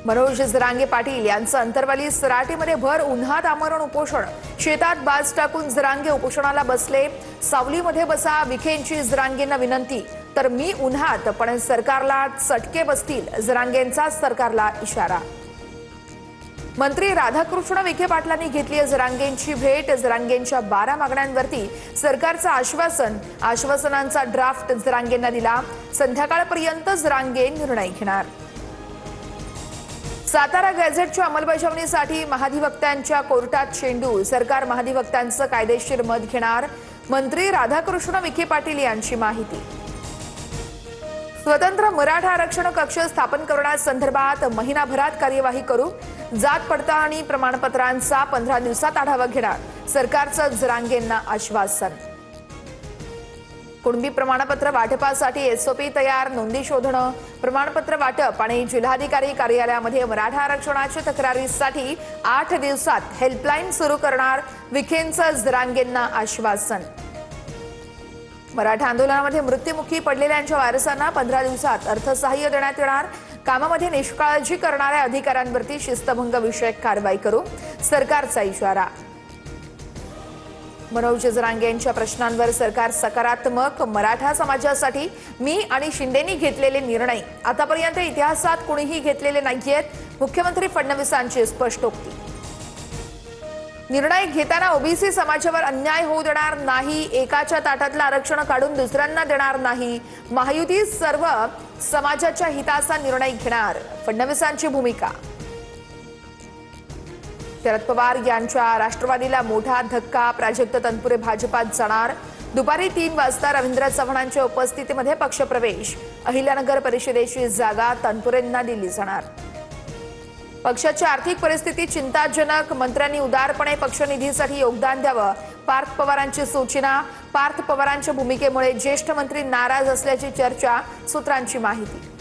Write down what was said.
मनोज जरांगे पाटील यांचं अंतरवाली सराटीमध्ये भर उन्हात आमरण उपोषण। शेतात बाज टाकून जरांगे उपोषणाला बसले। सावलीमध्ये बसा, विखेंची जरांगेंना विनंती। तर मी उन्हात पण सरकारला चटके बसतील, जरांगेंचा सरकारला इशारा। मंत्री राधाकृष्ण विखे पाटलांनी घेतली जरांगेंची भेट। जरांगेंच्या 12 मागण्यांवरती सरकारचं आश्वासन। आश्वासनांचा ड्राफ्ट जरांगेंना दिला। संध्याकाळपर्यंत जरांगे निर्णय घेणार। सातारा गॅझेटच्या अंमलबजावणीसाठी महाधिवक्त्यांच्या कोर्टात चेंडू। सरकार महाधिवक्त्यांचं कायदेशीर मत घेणार। मंत्री राधाकृष्ण विखे पाटील यांची माहिती। स्वतंत्र मराठा आरक्षण कक्ष स्थापन करण्यासंदर्भात महिनाभरात कार्यवाही करू। जात पडताळणी प्रमाणपत्रांचा 15 दिवसात आढावा घेणार। सरकारचं जरांगेंना आश्वासन। कुणबी प्रमाणपत्र वाटपासाठी एसओपी तयार। नोंदी शोधणं, प्रमाणपत्र वाटप आणि जिल्हाधिकारी कार्यालयामध्ये मराठा आरक्षणाच्या तक्रारीसाठी 8 दिवसात हेल्पलाईन सुरू करणार। विखेंचं जरांगेंना आश्वासन। मराठा आंदोलनामध्ये मृत्युमुखी पडलेल्यांच्या वारसांना 15 दिवसात अर्थसहाय्य देण्यात येणार। कामामध्ये निष्काळजी करणाऱ्या अधिकाऱ्यांवरती शिस्तभंग विषयक कारवाई करू, सरकारचा इशारा। मनोज जरांगेंच्या प्रश्नांवर सरकार सकारात्मक। मराठा समाजासाठी मी आणि शिंदेनी घेतलेले निर्णय आतापर्यंत इतिहासात कुणीही घेतलेले नाहीयेत। मुख्यमंत्री फडणवीसांची स्पष्टोक्ती। निर्णय घेताना ओबीसी समाजावर अन्याय होऊ देणार नाही। एकाच्या ताटातलं आरक्षण काढून दुसऱ्यांना देणार नाही। महायुती सर्व समाजाच्या हिताचा निर्णय घेणार, फडणवीसांची भूमिका। शरद पवार यांच्या राष्ट्रवादीला मोठा धक्का। प्राजक्त तनपुरे भाजपात जाणार। दुपारी 3 वाजता रवींद्र चव्हाणांच्या उपस्थितीमध्ये पक्षप्रवेश। अहिल्यानगर परिषदेची जागा तनपुरेंना दिली जाणार। पक्षाची आर्थिक परिस्थिती चिंताजनक। मंत्र्यांनी उदारपणे पक्षनिधीसाठी योगदान द्यावं, पार्थ पवारांची सूचना। पार्थ पवारांच्या भूमिकेमुळे ज्येष्ठ मंत्री नाराज असल्याची चर्चा, सूत्रांची माहिती।